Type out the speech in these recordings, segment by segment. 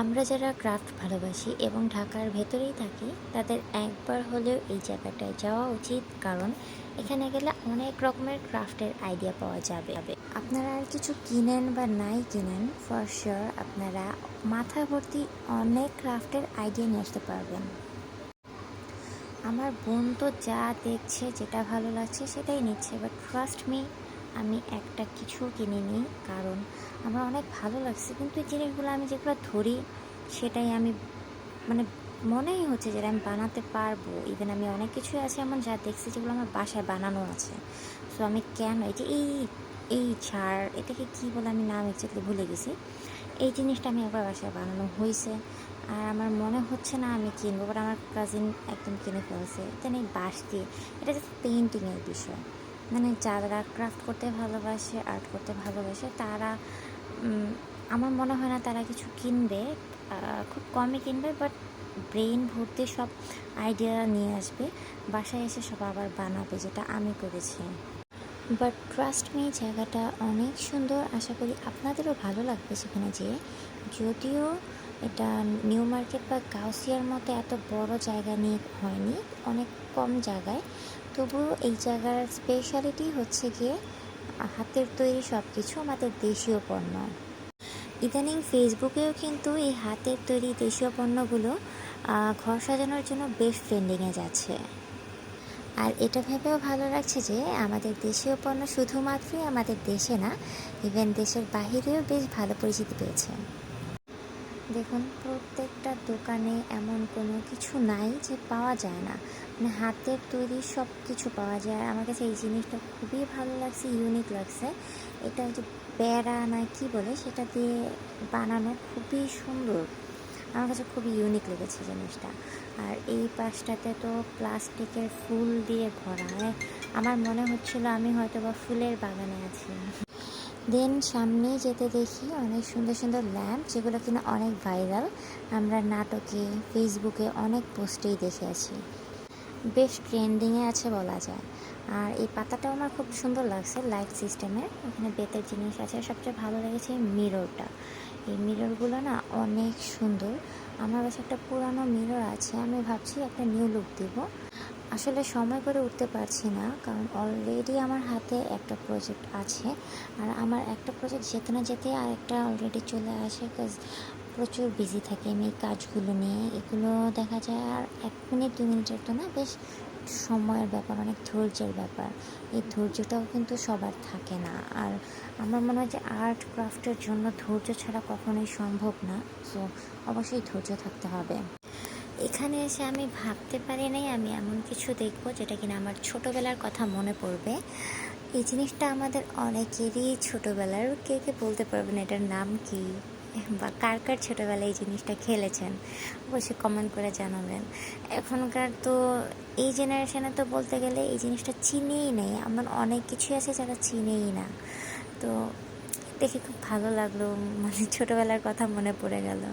আমরা যারা ক্রাফট ভালোবাসি এবং ঢাকার ভেতরেই থাকি তাদের একবার হলেও এই জায়গাটায় যাওয়া উচিত, কারণ এখানে গেলে অনেক রকমের ক্রাফটের আইডিয়া পাওয়া যাবে। আপনারা আর কিছু কিনেন বা নাই কিনেন, ফর শিওর আপনারা মাথা ভর্তি অনেক ক্রাফটের আইডিয়া নিয়ে আসতে পারবেন। আমার বোন তো যা দেখছে, যেটা ভালো লাগছে সেটাই নিচ্ছে, বাট ট্রাস্ট মি, আমি একটা কিছু কিনিনি, কারণ আমার অনেক ভালো লাগছে, কিন্তু এই জিনিসগুলো আমি যেগুলো ধরি সেটাই আমি মানে মনেই হচ্ছে যে আমি বানাতে পারবো। ইভেন আমি অনেক কিছুই আছে এমন যা দেখছি যেগুলো আমার বাসায় বানানো আছে। সো আমি কেন এই যে এই ছাড়, এটাকে কী বলে আমি নাম এক্স্যাক্টলি ভুলে গেছি, এই জিনিসটা আমি একবার বাসায় বানানো হয়েছে, আর আমার মনে হচ্ছে না আমি কিনবো, বাট আমার কাজিন একদম কিনে ফেলছে। দেন এই বাঁশ দিয়ে, এটা জাস্ট পেইন্টিংয়ের বিষয়, মানে যারা ক্রাফট করতে ভালোবাসে, আর্ট করতে ভালোবাসে, তারা আমার মনে হয় না তারা কিছু কিনবে, খুব কমই কিনবে, বাট ব্রেইন ভর্তি সব আইডিয়া নিয়ে আসবে, বাসায় এসে সব আবার বানাবে, যেটা আমি করেছি। বাট ট্রাস্ট মি, জায়গাটা অনেক সুন্দর, আশা করি আপনাদেরও ভালো লাগবে সেখানে যেয়ে। যদিও এটা নিউ মার্কেট বা গাউসিয়ার মতো এত বড় জায়গা নিয়ে হয়নি, অনেক কম জায়গায়, তবুও এই জায়গার স্পেশালিটি হচ্ছে গিয়ে হাতের তৈরি সব কিছু, আমাদের দেশীয় পণ্য। ইদানিং ফেসবুকেও কিন্তু এই হাতের তৈরি দেশীয় পণ্যগুলো ঘর সাজানোর জন্য বেশ ট্রেন্ডিংয়ে যাচ্ছে। আর এটা ভেবেও ভালো লাগছে যে আমাদের দেশীয় পণ্য শুধুমাত্রই আমাদের দেশে না, ইভেন দেশের বাহিরেও বেশ ভালো পরিচিতি পেয়েছে। দেখুন, প্রত্যেকটা দোকানে এমন কোনো কিছু নাই যে পাওয়া যায় না, মানে হাতের তৈরি সব কিছু পাওয়া যায়। আর আমার কাছে এই জিনিসটা খুবই ভালো লাগছে, ইউনিক লাগছে। এটা যে বেড়া না কি বলে সেটা দিয়ে বানানো, খুবই সুন্দর, আমার কাছে খুবই ইউনিক লেগেছে জিনিসটা। আর এই পাশটাতে তো প্লাস্টিকের ফুল দিয়ে ভরা, মানে আমার মনে হচ্ছিল আমি হয়তো বা ফুলের বাগানে আছি। দেন সামনে যেতে দেখি অনেক সুন্দর সুন্দর ল্যাম্প, যেগুলো কিনা অনেক ভাইরাল, আমরা নাটকে, ফেসবুকে অনেক পোস্টেই দেখে আছি, বেশ ট্রেন্ডিংয়ে আছে বলা যায়। আর এই পাতাটাও আমার খুব সুন্দর লাগছে, লাইট সিস্টেমের, ওখানে বেতের জিনিস আছে। সবচেয়ে ভালো লেগেছে এই মিররটা, এই মিররগুলো না অনেক সুন্দর। আমার কাছে একটা পুরানো মিরর আছে, আমি ভাবছি একটা নিউ লুক দিব। আসলে সময় করে উঠতে পারছি না, কারণ অলরেডি আমার হাতে একটা প্রজেক্ট আছে, আর আমার একটা প্রজেক্ট যেতে না যেতে আর একটা অলরেডি চলে আসে, কাজ প্রচুর বিজি থাকি আমি এই কাজগুলো নিয়ে। এগুলো দেখা যায় আর 1 মিনিট 2 মিনিটের তো না, বেশ সময়ের ব্যাপার, অনেক ধৈর্যের ব্যাপার। এই ধৈর্যটাও কিন্তু সবার থাকে না, আর আমার মনে হয় যে আর্ট ক্রাফটের জন্য ধৈর্য ছাড়া কখনোই সম্ভব না। সো অবশ্যই ধৈর্য থাকতে হবে। এখানে এসে আমি ভাবতে পারি নাই আমি এমন কিছু দেখবো যেটা কিনা আমার ছোটোবেলার কথা মনে পড়বে। এই জিনিসটা আমাদের অনেকেরই ছোটোবেলার, কে কে বলতে পারবেন এটার নাম কি, বা কার কার ছোটোবেলায় এই জিনিসটা খেলেছেন, অবশ্যই কমেন্ট করে জানাবেন। এখনকার তো এই জেনারেশানে তো বলতে গেলে এই জিনিসটা চিনেই নেই, এমন অনেক কিছুই আছে যারা চিনেই না। তো দেখে খুব ভালো লাগলো, মানে ছোটোবেলার কথা মনে পড়ে গেল।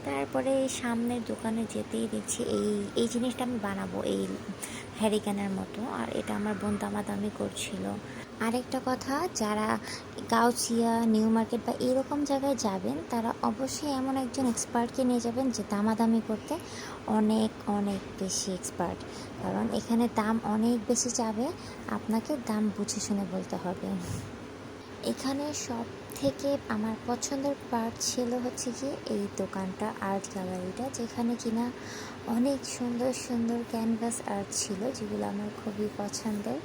তারপরে এই সামনের দোকানে যেতেই দেখছি এই জিনিসটা আমি বানাবো, এই হ্যারিকেনের মতো, আর এটা আমার বোন দামাদামি করছিল। আরেকটা কথা, যারা গাউছিয়া, নিউ মার্কেট বা এরকম জায়গায় যাবেন, তারা অবশ্যই এমন একজন এক্সপার্টকে নিয়ে যাবেন যে দামাদামি করতে অনেক অনেক বেশি এক্সপার্ট, কারণ এখানে দাম অনেক বেশি চাবে, আপনাকে দাম বুঝে শুনে বলতে হবে। এখানে সব থেকে আমার পছন্দের পার্ট ছিল হচ্ছে কি এই দোকানটা, আর্ট গ্যালারিটা, যেখানে কিনা অনেক সুন্দর সুন্দর ক্যানভাস আর্ট ছিল, যেগুলো আমার খুবই পছন্দের।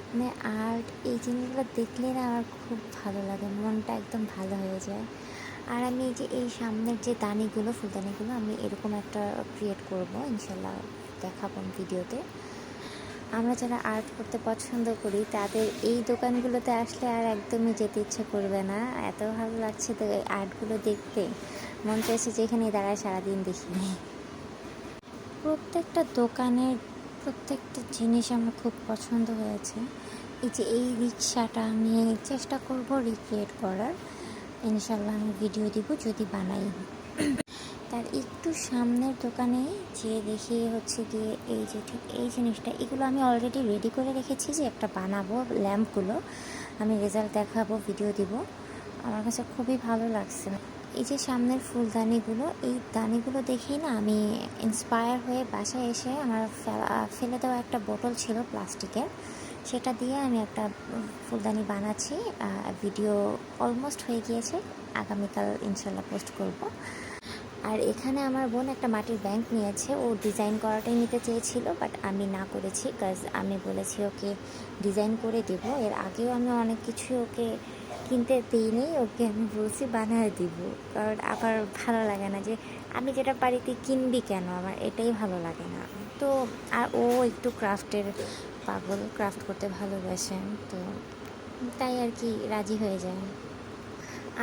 মানে আর্ট, এই জিনিসগুলো দেখলে না আমার খুব ভালো লাগে, মনটা একদম ভালো হয়ে যায়। আর আমি এই যে এই সামনের যে দানিগুলো, ফুলদানিগুলো, আমি এরকম একটা ক্রিয়েট করব ইনশাল্লাহ, দেখাবো ভিডিওতে। আমরা যারা আর্ট করতে পছন্দ করি তাদের এই দোকানগুলোতে আসলে আর একদমই যেতে ইচ্ছে করবে না, এত ভালো লাগছে তো এই আর্টগুলো দেখতে, মন চাইছে যে এখানে দাঁড়ায় সারাদিন দেখি। প্রত্যেকটা দোকানের প্রত্যেকটা জিনিস আমার খুব পছন্দ হয়েছে। এই যে এই রিক্সাটা আমি চেষ্টা করব রিক্রিয়েট করার, ইনশাল্লাহ আমি ভিডিও দিব যদি বানাই। তার একটু সামনের দোকানে যে দেখি হচ্ছে গিয়ে এই যে ঠিক এই জিনিসটা, এগুলো আমি অলরেডি রেডি করে রেখেছি যে একটা বানাবো, ল্যাম্পগুলো আমি রেজাল্ট দেখাবো, ভিডিও দিব। আমার কাছে খুবই ভালো লাগছে, এই যে সামনের ফুলদানিগুলো, এই দানিগুলো দেখেই না আমি ইন্সপায়ার হয়ে বাসায় এসে আমার ফেলে দেওয়া একটা বোতল ছিল প্লাস্টিকের, সেটা দিয়ে আমি একটা ফুলদানি বানাচ্ছি। ভিডিও অলমোস্ট হয়ে গিয়েছে, আগামীকাল ইনশাল্লাহ পোস্ট করব। আর এখানে আমার বোন একটা মাটির ব্যাংক নিয়েছে, ও ডিজাইন করাটাই নিতে চেয়েছিল, বাট আমি না করেছি, কাজ আমি বলেছি ওকে ডিজাইন করে দেব। এর আগেও আমি অনেক কিছু ওকে কিনতে দিইনি, ওকে আমি বলছি বানায় দিব, কারণ আবার ভালো লাগে না যে আমি যেটা পারি তুই কিনবি কেন, আমার এটাই ভালো লাগে না। তো আর ও একটু ক্রাফটের পাগল, ক্রাফট করতে ভালোবাসে, তো তাই আর কি রাজি হয়ে যায়।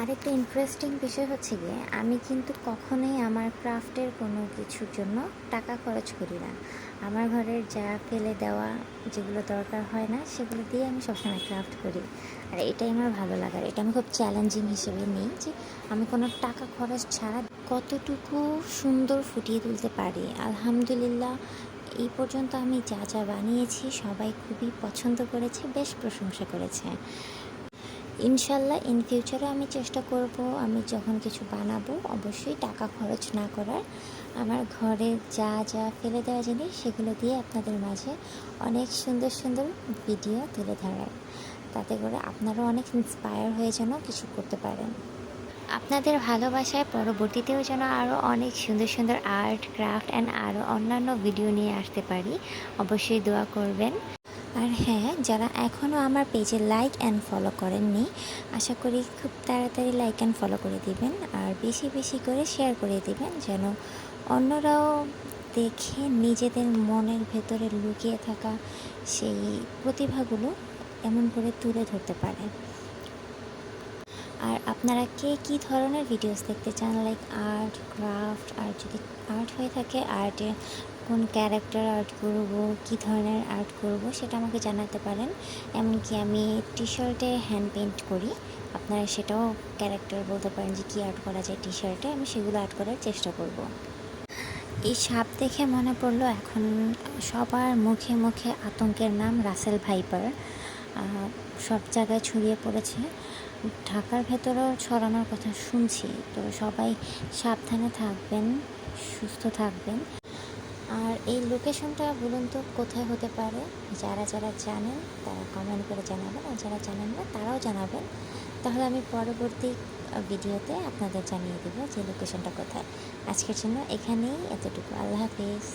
আরেকটা ইন্টারেস্টিং বিষয় হচ্ছে গিয়ে, আমি কিন্তু কখনোই আমার ক্রাফটের কোনো কিছুর জন্য টাকা খরচ করি না। আমার ঘরের যা ফেলে দেওয়া, যেগুলো দরকার হয় না, সেগুলো দিয়ে আমি সবসময় ক্রাফট করি। আর এটাই আমার ভালো লাগার, এটা আমি খুব চ্যালেঞ্জিং হিসেবে নিই যে আমি কোনো টাকা খরচ ছাড়া কতটুকু সুন্দর ফুটিয়ে তুলতে পারি। আলহামদুলিল্লাহ, এই পর্যন্ত আমি যা যা বানিয়েছি সবাই খুবই পছন্দ করেছে, বেশ প্রশংসা করেছে। ইনশাল্লাহ ইন ফিউচারে আমি চেষ্টা করব, আমি যখন কিছু বানাবো অবশ্যই টাকা খরচ না করার। আমার ঘরে যা যা ফেলে দেওয়া জিনিস সেগুলো দিয়ে আপনাদের মাঝে অনেক সুন্দর সুন্দর ভিডিও তুলে ধরার, তাতে করে আপনারাও অনেক ইন্সপায়ার হয়ে যেন কিছু করতে পারেন। আপনাদের ভালোবাসায় পরবর্তীতেও যেন আরও অনেক সুন্দর সুন্দর আর্ট, ক্রাফট অ্যান্ড আরও অন্যান্য ভিডিও নিয়ে আসতে পারি, অবশ্যই দোয়া করবেন। আর হ্যাঁ, যারা এখনও আমার পেজে লাইক অ্যান্ড ফলো করেননি, আশা করি খুব তাড়াতাড়ি লাইক অ্যান্ড ফলো করে দিবেন, আর বেশি বেশি করে শেয়ার করে দিবেন, যেন অন্যরাও দেখে নিজেদের মনের ভেতরে লুকিয়ে থাকা সেই প্রতিভাগুলো এমন করে তুলে ধরতে পারে। আর আপনারা কে কী ধরনের ভিডিওস দেখতে চান, লাইক আর্ট, ক্রাফট, আর যদি আর্ট হয়ে থাকে আর্টে কোন ক্যারেক্টার আর্ট করব, কী ধরনের আর্ট করব, সেটা আমাকে জানাতে পারেন। এমনকি আমি টি শার্টে হ্যান্ড পেইন্ট করি, আপনারা সেটাও ক্যারেক্টার বলতে পারেন যে কী আর্ট করা যায় টি শার্টে, আমি সেগুলো আর্ট করার চেষ্টা করব। এই সাপ দেখে মনে পড়লো, এখন সবার মুখে মুখে আতঙ্কের নাম রাসেল ভাইপার, সব জায়গায় ছড়িয়ে পড়েছে, ঢাকার ভেতরেও ছড়ানোর কথা শুনছি। তো সবাই সাবধানে থাকবেন, সুস্থ থাকবেন। আর এই লোকেশনটা বলুন তো কোথায় হতে পারে? যারা যারা জানেন তারা কমেন্ট করে জানাবেন, আর যারা জানেন না তারাও জানাবেন, তাহলে আমি পরবর্তী ভিডিওতে আপনাদের জানিয়ে দেবো যে লোকেশনটা কোথায়। আজকের জন্য এখানেই এতটুকু। আল্লাহ হাফিজ।